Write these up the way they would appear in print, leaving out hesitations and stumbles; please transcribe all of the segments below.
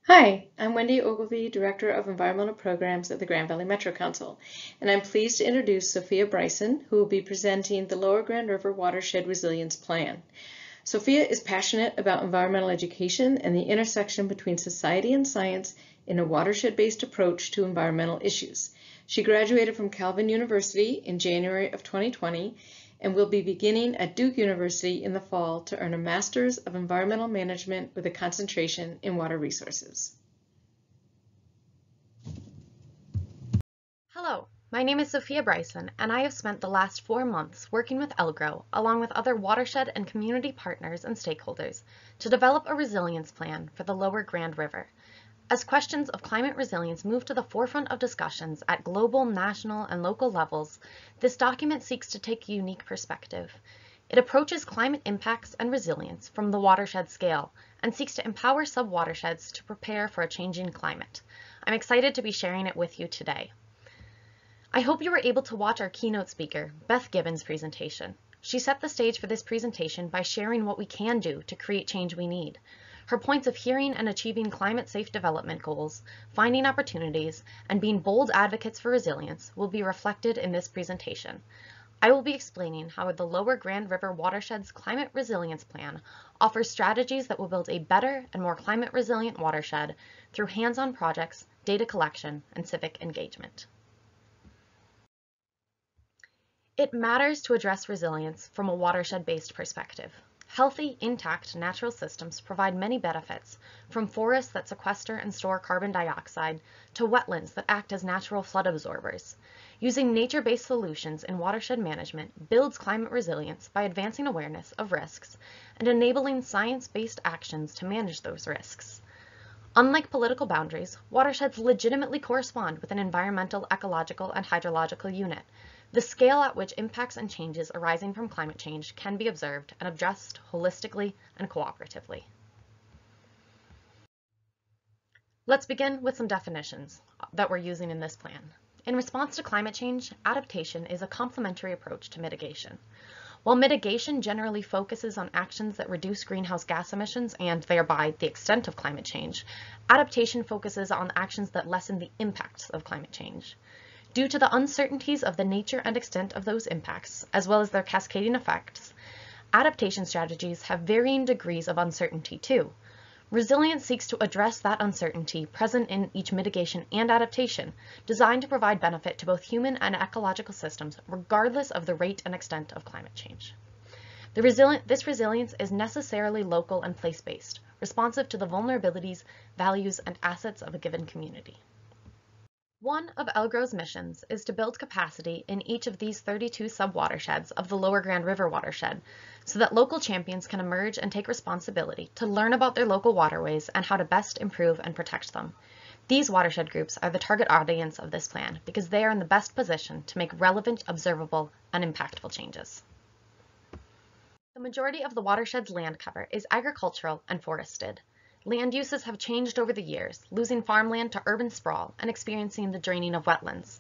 Hi, I'm Wendy Ogilvie, Director of Environmental Programs at the Grand Valley Metro Council, and I'm pleased to introduce Sophia Bryson, who will be presenting the Lower Grand River Watershed Resilience Plan. Sophia is passionate about environmental education and the intersection between society and science in a watershed-based approach to environmental issues. She graduated from Calvin University in January of 2020 and will be beginning at Duke University in the fall to earn a Master's of Environmental Management with a concentration in water resources. Hello, my name is Sophia Bryson, and I have spent the last 4 months working with ELGRO, along with other watershed and community partners and stakeholders, to develop a resilience plan for the Lower Grand River. As questions of climate resilience move to the forefront of discussions at global, national, and local levels, this document seeks to take a unique perspective. It approaches climate impacts and resilience from the watershed scale and seeks to empower subwatersheds to prepare for a changing climate. I'm excited to be sharing it with you today. I hope you were able to watch our keynote speaker, Beth Gibbons' presentation. She set the stage for this presentation by sharing what we can do to create change we need. Her points of hearing and achieving climate-safe development goals, finding opportunities, and being bold advocates for resilience will be reflected in this presentation. I will be explaining how the Lower Grand River Watershed's Climate Resilience Plan offers strategies that will build a better and more climate-resilient watershed through hands-on projects, data collection, and civic engagement. It matters to address resilience from a watershed-based perspective. Healthy, intact natural systems provide many benefits, from forests that sequester and store carbon dioxide to wetlands that act as natural flood absorbers. Using nature-based solutions in watershed management builds climate resilience by advancing awareness of risks and enabling science-based actions to manage those risks. Unlike political boundaries, watersheds legitimately correspond with an environmental, ecological, and hydrological unit. The scale at which impacts and changes arising from climate change can be observed and addressed holistically and cooperatively. Let's begin with some definitions that we're using in this plan. In response to climate change, adaptation is a complementary approach to mitigation. While mitigation generally focuses on actions that reduce greenhouse gas emissions and thereby the extent of climate change, adaptation focuses on actions that lessen the impacts of climate change. Due to the uncertainties of the nature and extent of those impacts, as well as their cascading effects, adaptation strategies have varying degrees of uncertainty too. Resilience seeks to address that uncertainty present in each mitigation and adaptation, designed to provide benefit to both human and ecological systems, regardless of the rate and extent of climate change. This resilience is necessarily local and place-based, responsive to the vulnerabilities, values, and assets of a given community. One of ELGRO's missions is to build capacity in each of these 32 subwatersheds of the Lower Grand River watershed so that local champions can emerge and take responsibility to learn about their local waterways and how to best improve and protect them. These watershed groups are the target audience of this plan because they are in the best position to make relevant, observable, and impactful changes. The majority of the watershed's land cover is agricultural and forested. Land uses have changed over the years, losing farmland to urban sprawl and experiencing the draining of wetlands.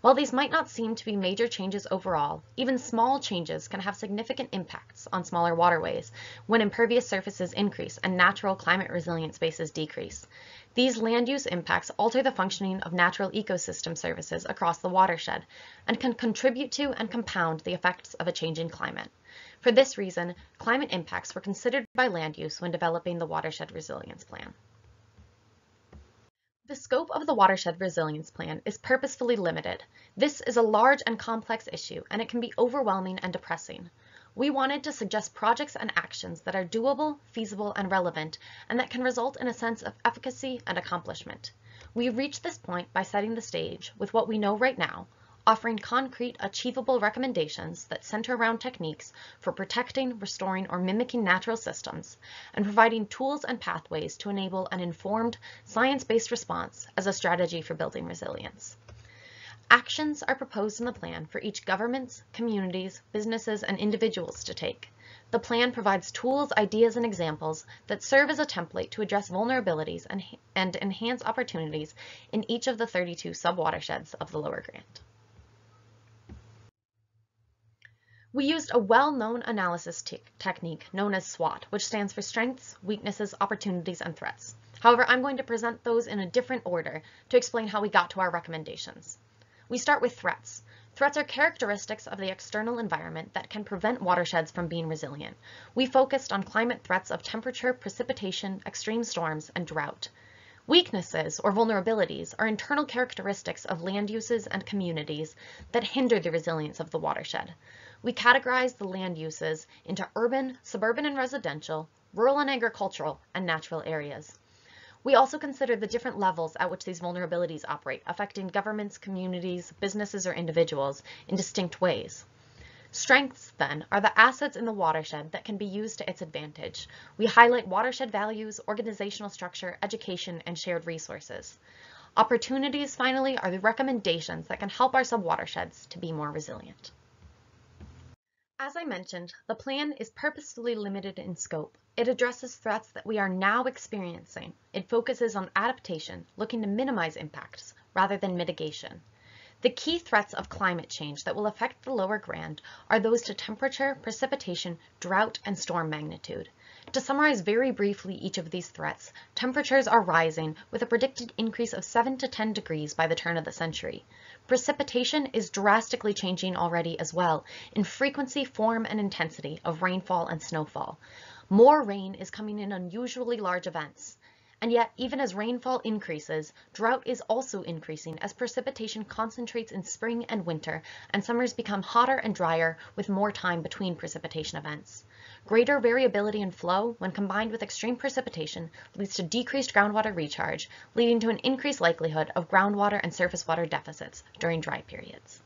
While these might not seem to be major changes overall, even small changes can have significant impacts on smaller waterways when impervious surfaces increase and natural climate-resilient spaces decrease. These land use impacts alter the functioning of natural ecosystem services across the watershed and can contribute to and compound the effects of a changing climate. For this reason, climate impacts were considered by land use when developing the Watershed Resilience Plan. The scope of the Watershed Resilience Plan is purposefully limited. This is a large and complex issue, and it can be overwhelming and depressing. We wanted to suggest projects and actions that are doable, feasible, and relevant, and that can result in a sense of efficacy and accomplishment. We reached this point by setting the stage with what we know right now, offering concrete, achievable recommendations that center around techniques for protecting, restoring, or mimicking natural systems, and providing tools and pathways to enable an informed, science-based response as a strategy for building resilience. Actions are proposed in the plan for each governments, communities, businesses, and individuals to take. The plan provides tools, ideas, and examples that serve as a template to address vulnerabilities and enhance opportunities in each of the 32 subwatersheds of the Lower Grand. We used a well-known analysis technique known as SWOT, which stands for Strengths, Weaknesses, Opportunities, and Threats. However, I'm going to present those in a different order to explain how we got to our recommendations. We start with threats. Threats are characteristics of the external environment that can prevent watersheds from being resilient. We focused on climate threats of temperature, precipitation, extreme storms, and drought. Weaknesses or vulnerabilities are internal characteristics of land uses and communities that hinder the resilience of the watershed. We categorize the land uses into urban, suburban and residential, rural and agricultural, and natural areas. We also consider the different levels at which these vulnerabilities operate, affecting governments, communities, businesses, or individuals in distinct ways. Strengths, then, are the assets in the watershed that can be used to its advantage. We highlight watershed values, organizational structure, education, and shared resources. Opportunities, finally, are the recommendations that can help our subwatersheds to be more resilient. As I mentioned, the plan is purposefully limited in scope. It addresses threats that we are now experiencing. It focuses on adaptation, looking to minimize impacts rather than mitigation. The key threats of climate change that will affect the lower Grand are those to temperature, precipitation, drought, and storm magnitude. To summarize very briefly each of these threats, temperatures are rising with a predicted increase of 7 to 10 degrees by the turn of the century. Precipitation is drastically changing already as well in frequency, form, and intensity of rainfall and snowfall. More rain is coming in unusually large events. And yet, even as rainfall increases, drought is also increasing as precipitation concentrates in spring and winter, and summers become hotter and drier with more time between precipitation events. Greater variability in flow, when combined with extreme precipitation, leads to decreased groundwater recharge, leading to an increased likelihood of groundwater and surface water deficits during dry periods.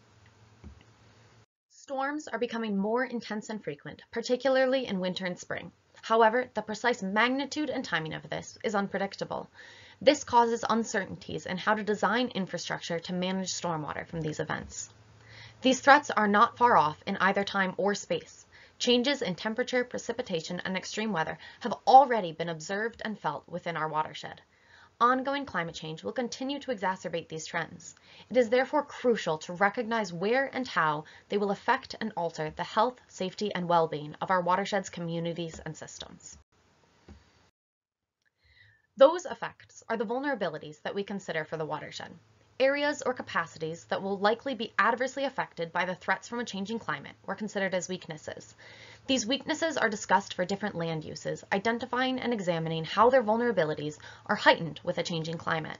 Storms are becoming more intense and frequent, particularly in winter and spring. However, the precise magnitude and timing of this is unpredictable. This causes uncertainties in how to design infrastructure to manage stormwater from these events. These threats are not far off in either time or space. Changes in temperature, precipitation, and extreme weather have already been observed and felt within our watershed. Ongoing climate change will continue to exacerbate these trends. It is therefore crucial to recognize where and how they will affect and alter the health, safety, and well-being of our watersheds, communities, and systems. Those effects are the vulnerabilities that we consider for the watershed. Areas or capacities that will likely be adversely affected by the threats from a changing climate were considered as weaknesses. These weaknesses are discussed for different land uses, identifying and examining how their vulnerabilities are heightened with a changing climate.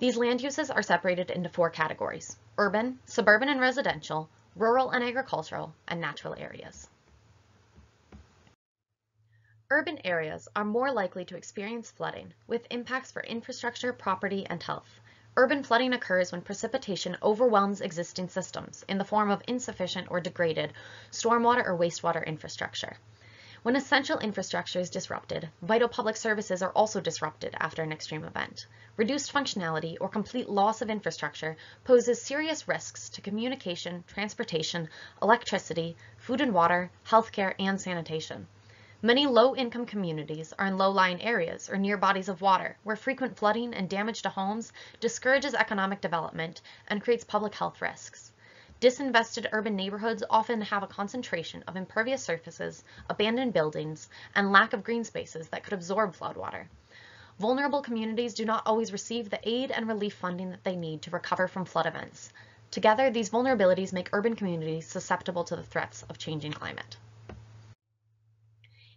These land uses are separated into 4 categories: urban, suburban and residential, rural and agricultural, and natural areas. Urban areas are more likely to experience flooding, with impacts for infrastructure, property, and health. Urban flooding occurs when precipitation overwhelms existing systems in the form of insufficient or degraded stormwater or wastewater infrastructure. When essential infrastructure is disrupted, vital public services are also disrupted after an extreme event. Reduced functionality or complete loss of infrastructure poses serious risks to communication, transportation, electricity, food and water, healthcare, and sanitation. Many low-income communities are in low-lying areas or near bodies of water, where frequent flooding and damage to homes discourages economic development and creates public health risks. Disinvested urban neighborhoods often have a concentration of impervious surfaces, abandoned buildings, and lack of green spaces that could absorb floodwater. Vulnerable communities do not always receive the aid and relief funding that they need to recover from flood events. Together, these vulnerabilities make urban communities susceptible to the threats of changing climate.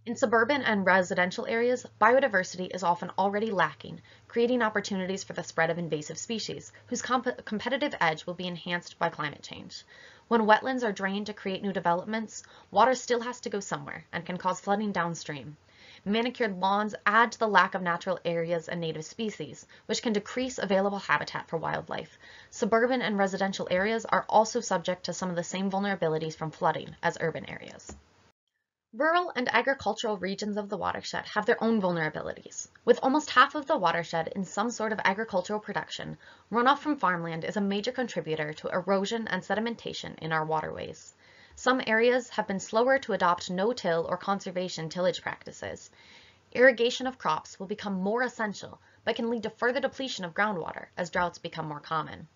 In suburban and residential areas, biodiversity is often already lacking, creating opportunities for the spread of invasive species, whose competitive edge will be enhanced by climate change. When wetlands are drained to create new developments, water still has to go somewhere and can cause flooding downstream. Manicured lawns add to the lack of natural areas and native species, which can decrease available habitat for wildlife. Suburban and residential areas are also subject to some of the same vulnerabilities from flooding as urban areas. Rural and agricultural regions of the watershed have their own vulnerabilities. With almost half of the watershed in some sort of agricultural production, runoff from farmland is a major contributor to erosion and sedimentation in our waterways. Some areas have been slower to adopt no-till or conservation tillage practices. Irrigation of crops will become more essential, but can lead to further depletion of groundwater as droughts become more common.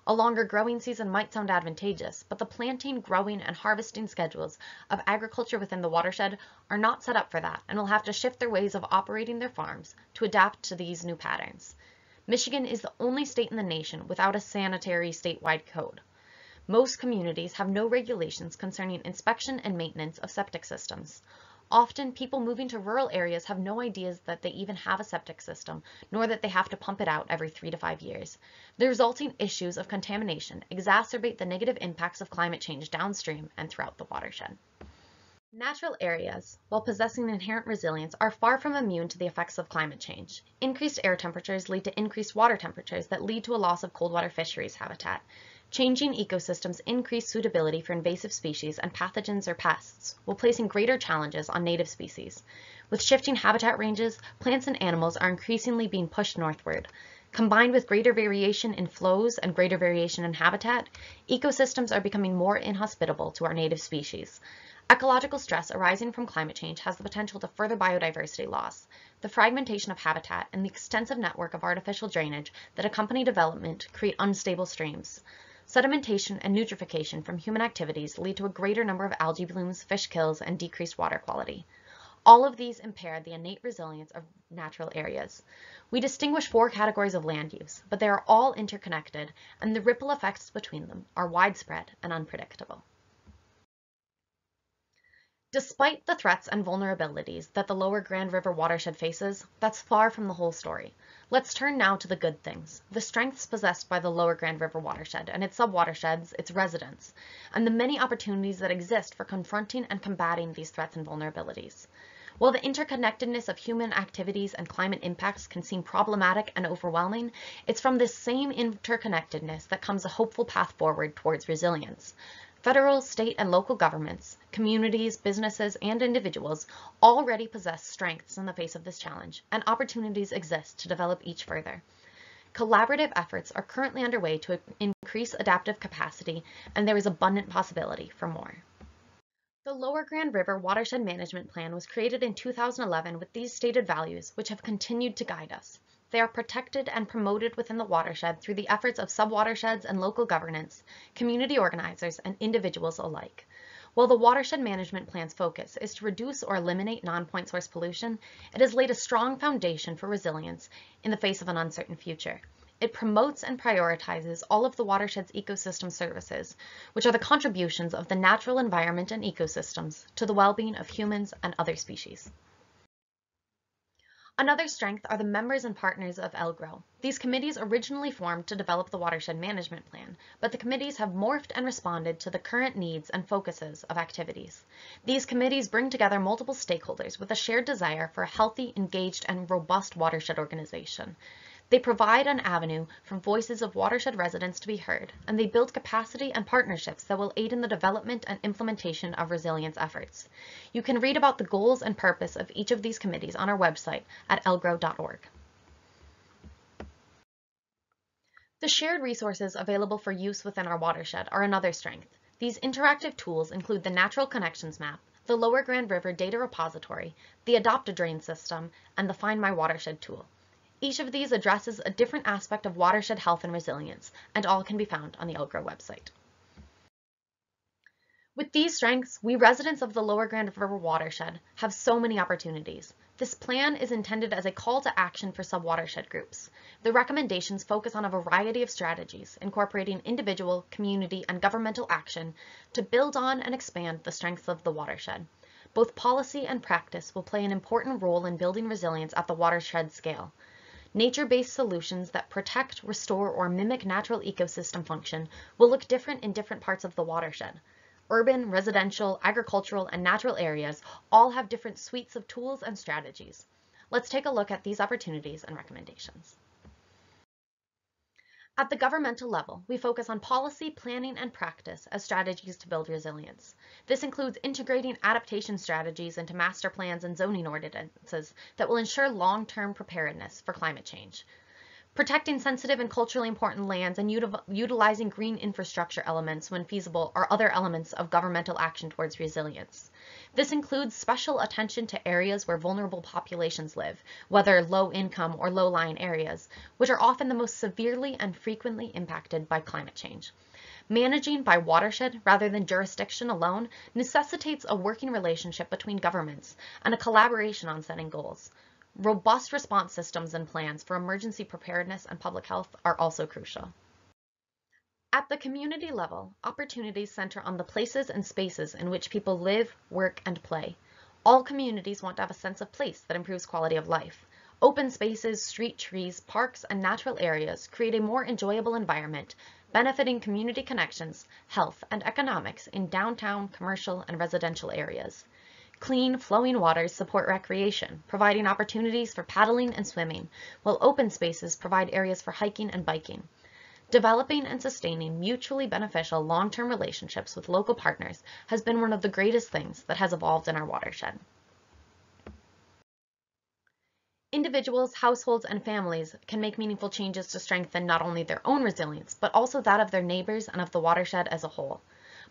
A longer growing season might sound advantageous, but the planting, growing, and harvesting schedules of agriculture within the watershed are not set up for that and will have to shift their ways of operating their farms to adapt to these new patterns. Michigan is the only state in the nation without a sanitary statewide code. Most communities have no regulations concerning inspection and maintenance of septic systems. Often, people moving to rural areas have no ideas that they even have a septic system, nor that they have to pump it out every 3 to 5 years. The resulting issues of contamination exacerbate the negative impacts of climate change downstream and throughout the watershed. Natural areas, while possessing inherent resilience, are far from immune to the effects of climate change. Increased air temperatures lead to increased water temperatures that lead to a loss of cold water fisheries habitat. Changing ecosystems increase suitability for invasive species and pathogens or pests, while placing greater challenges on native species. With shifting habitat ranges, plants and animals are increasingly being pushed northward. Combined with greater variation in flows and greater variation in habitat, ecosystems are becoming more inhospitable to our native species. Ecological stress arising from climate change has the potential to further biodiversity loss. The fragmentation of habitat and the extensive network of artificial drainage that accompany development create unstable streams. Sedimentation and eutrophication from human activities lead to a greater number of algae blooms, fish kills, and decreased water quality. All of these impair the innate resilience of natural areas. We distinguish 4 categories of land use, but they are all interconnected, and the ripple effects between them are widespread and unpredictable. Despite the threats and vulnerabilities that the lower Grand River watershed faces, that's far from the whole story. Let's turn now to the good things, the strengths possessed by the lower Grand River watershed and its subwatersheds, its residents, and the many opportunities that exist for confronting and combating these threats and vulnerabilities. While the interconnectedness of human activities and climate impacts can seem problematic and overwhelming, it's from this same interconnectedness that comes a hopeful path forward towards resilience. Federal, state, and local governments, communities, businesses, and individuals already possess strengths in the face of this challenge, and opportunities exist to develop each further. Collaborative efforts are currently underway to increase adaptive capacity, and there is abundant possibility for more. The Lower Grand River Watershed Management Plan was created in 2011 with these stated values, which have continued to guide us. They are protected and promoted within the watershed through the efforts of subwatersheds and local governance, community organizers, and individuals alike. While the Watershed Management Plan's focus is to reduce or eliminate non-point source pollution, it has laid a strong foundation for resilience in the face of an uncertain future. It promotes and prioritizes all of the watershed's ecosystem services, which are the contributions of the natural environment and ecosystems to the well-being of humans and other species. Another strength are the members and partners of LGRO. These committees originally formed to develop the Watershed Management Plan, but the committees have morphed and responded to the current needs and focuses of activities. These committees bring together multiple stakeholders with a shared desire for a healthy, engaged, and robust watershed organization. They provide an avenue for voices of watershed residents to be heard, and they build capacity and partnerships that will aid in the development and implementation of resilience efforts. You can read about the goals and purpose of each of these committees on our website at lgro.org. The shared resources available for use within our watershed are another strength. These interactive tools include the Natural Connections Map, the Lower Grand River Data Repository, the Adopt-A-Drain system, and the Find My Watershed tool. Each of these addresses a different aspect of watershed health and resilience, and all can be found on the LGRO website. With these strengths, we residents of the Lower Grand River watershed have so many opportunities. This plan is intended as a call to action for subwatershed groups. The recommendations focus on a variety of strategies, incorporating individual, community, and governmental action to build on and expand the strengths of the watershed. Both policy and practice will play an important role in building resilience at the watershed scale. Nature-based solutions that protect, restore, or mimic natural ecosystem function will look different in different parts of the watershed. Urban, residential, agricultural, and natural areas all have different suites of tools and strategies. Let's take a look at these opportunities and recommendations. At the governmental level, we focus on policy, planning, and practice as strategies to build resilience. This includes integrating adaptation strategies into master plans and zoning ordinances that will ensure long-term preparedness for climate change. Protecting sensitive and culturally important lands and utilizing green infrastructure elements when feasible are other elements of governmental action towards resilience. This includes special attention to areas where vulnerable populations live, whether low-income or low-lying areas, which are often the most severely and frequently impacted by climate change. Managing by watershed rather than jurisdiction alone necessitates a working relationship between governments and a collaboration on setting goals. Robust response systems and plans for emergency preparedness and public health are also crucial. At the community level, opportunities center on the places and spaces in which people live, work, and play. All communities want to have a sense of place that improves quality of life. Open spaces, street trees, parks, and natural areas create a more enjoyable environment, benefiting community connections, health, and economics in downtown, commercial, and residential areas. Clean, flowing waters support recreation, providing opportunities for paddling and swimming, while open spaces provide areas for hiking and biking. Developing and sustaining mutually beneficial long-term relationships with local partners has been one of the greatest things that has evolved in our watershed. Individuals, households, and families can make meaningful changes to strengthen not only their own resilience, but also that of their neighbors and of the watershed as a whole.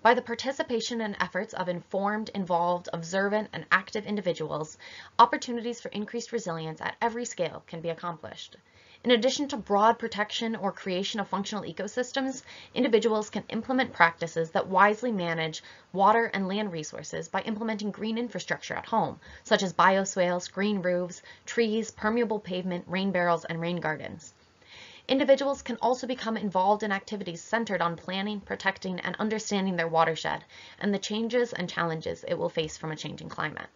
By the participation and efforts of informed, involved, observant, and active individuals, opportunities for increased resilience at every scale can be accomplished. In addition to broad protection or creation of functional ecosystems, individuals can implement practices that wisely manage water and land resources by implementing green infrastructure at home, such as bioswales, green roofs, trees, permeable pavement, rain barrels, and rain gardens. Individuals can also become involved in activities centered on planning, protecting, and understanding their watershed and the changes and challenges it will face from a changing climate.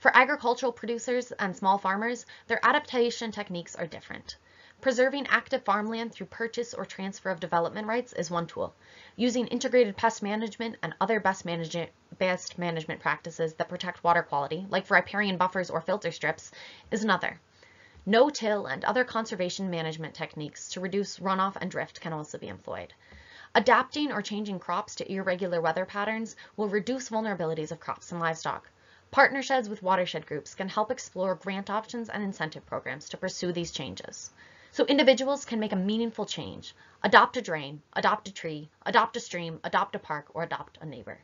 For agricultural producers and small farmers, their adaptation techniques are different. Preserving active farmland through purchase or transfer of development rights is one tool. Using integrated pest management and other best management practices that protect water quality, like riparian buffers or filter strips, is another. No-till and other conservation management techniques to reduce runoff and drift can also be employed. Adapting or changing crops to irregular weather patterns will reduce vulnerabilities of crops and livestock. Partnerships with watershed groups can help explore grant options and incentive programs to pursue these changes. So individuals can make a meaningful change, adopt a drain, adopt a tree, adopt a stream, adopt a park, or adopt a neighbor.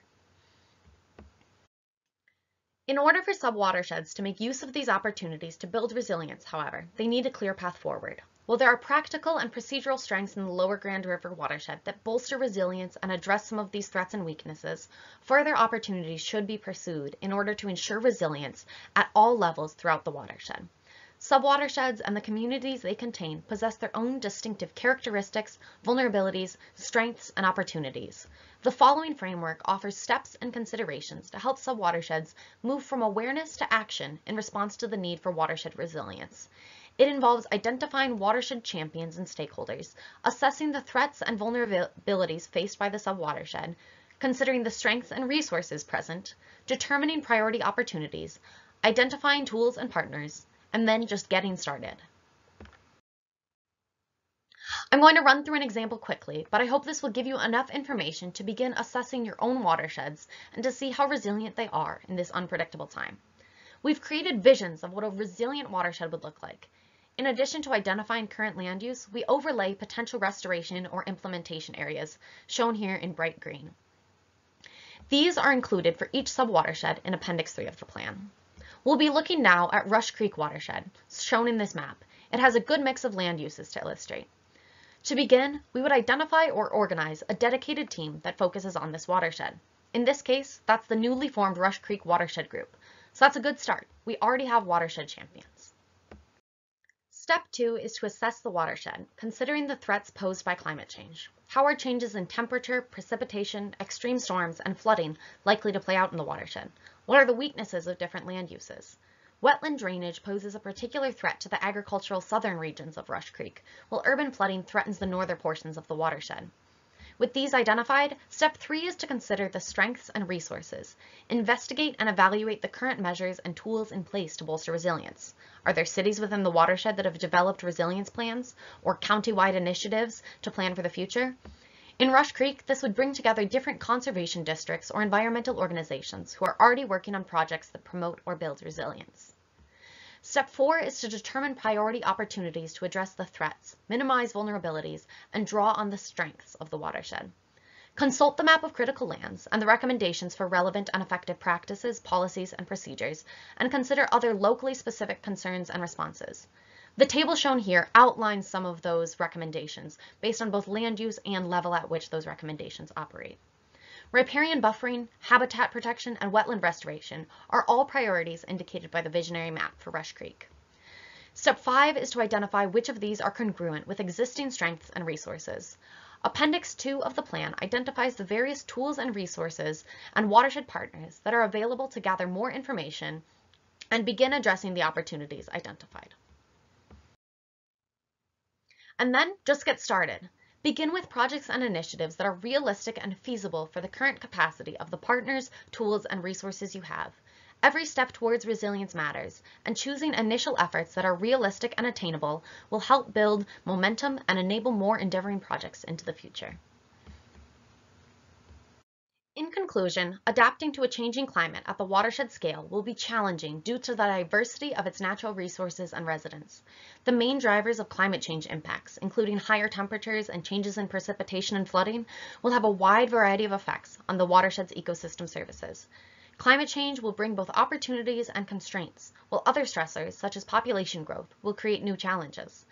In order for subwatersheds to make use of these opportunities to build resilience, however, they need a clear path forward. While there are practical and procedural strengths in the Lower Grand River watershed that bolster resilience and address some of these threats and weaknesses, further opportunities should be pursued in order to ensure resilience at all levels throughout the watershed. Subwatersheds and the communities they contain possess their own distinctive characteristics, vulnerabilities, strengths, and opportunities. The following framework offers steps and considerations to help subwatersheds move from awareness to action in response to the need for watershed resilience. It involves identifying watershed champions and stakeholders, assessing the threats and vulnerabilities faced by the subwatershed, considering the strengths and resources present, determining priority opportunities, identifying tools and partners, and then just getting started. I'm going to run through an example quickly, but I hope this will give you enough information to begin assessing your own watersheds and to see how resilient they are in this unpredictable time. We've created visions of what a resilient watershed would look like. In addition to identifying current land use, we overlay potential restoration or implementation areas, shown here in bright green. These are included for each subwatershed in Appendix 3 of the plan. We'll be looking now at Rush Creek Watershed, shown in this map. It has a good mix of land uses to illustrate. To begin, we would identify or organize a dedicated team that focuses on this watershed. In this case, that's the newly formed Rush Creek Watershed Group. So that's a good start. We already have watershed champions. Step 2 is to assess the watershed, considering the threats posed by climate change. How are changes in temperature, precipitation, extreme storms, and flooding likely to play out in the watershed? What are the weaknesses of different land uses? Wetland drainage poses a particular threat to the agricultural southern regions of Rush Creek, while urban flooding threatens the northern portions of the watershed. With these identified, step 3 is to consider the strengths and resources. Investigate and evaluate the current measures and tools in place to bolster resilience. Are there cities within the watershed that have developed resilience plans or county-wide initiatives to plan for the future? In Rush Creek, this would bring together different conservation districts or environmental organizations who are already working on projects that promote or build resilience. Step 4 is to determine priority opportunities to address the threats, minimize vulnerabilities, and draw on the strengths of the watershed. Consult the map of critical lands and the recommendations for relevant and effective practices, policies, and procedures, and consider other locally specific concerns and responses. The table shown here outlines some of those recommendations based on both land use and level at which those recommendations operate. Riparian buffering, habitat protection, and wetland restoration are all priorities indicated by the visionary map for Rush Creek. Step 5 is to identify which of these are congruent with existing strengths and resources. Appendix 2 of the plan identifies the various tools and resources and watershed partners that are available to gather more information and begin addressing the opportunities identified. And then just get started. Begin with projects and initiatives that are realistic and feasible for the current capacity of the partners, tools, and resources you have. Every step towards resilience matters, and choosing initial efforts that are realistic and attainable will help build momentum and enable more endeavoring projects into the future. In conclusion, adapting to a changing climate at the watershed scale will be challenging due to the diversity of its natural resources and residents. The main drivers of climate change impacts, including higher temperatures and changes in precipitation and flooding, will have a wide variety of effects on the watershed's ecosystem services. Climate change will bring both opportunities and constraints, while other stressors, such as population growth, will create new challenges.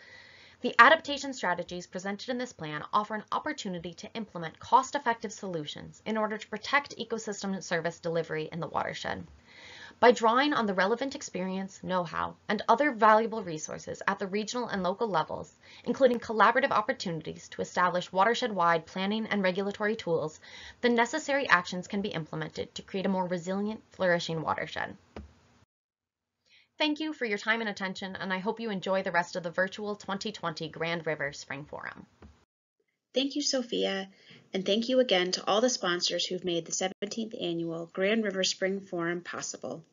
The adaptation strategies presented in this plan offer an opportunity to implement cost-effective solutions in order to protect ecosystem service delivery in the watershed. By drawing on the relevant experience, know-how, and other valuable resources at the regional and local levels, including collaborative opportunities to establish watershed-wide planning and regulatory tools, the necessary actions can be implemented to create a more resilient, flourishing watershed. Thank you for your time and attention, and I hope you enjoy the rest of the virtual 2020 Grand River Spring Forum. Thank you, Sophia, and thank you again to all the sponsors who've made the 17th Annual Grand River Spring Forum possible.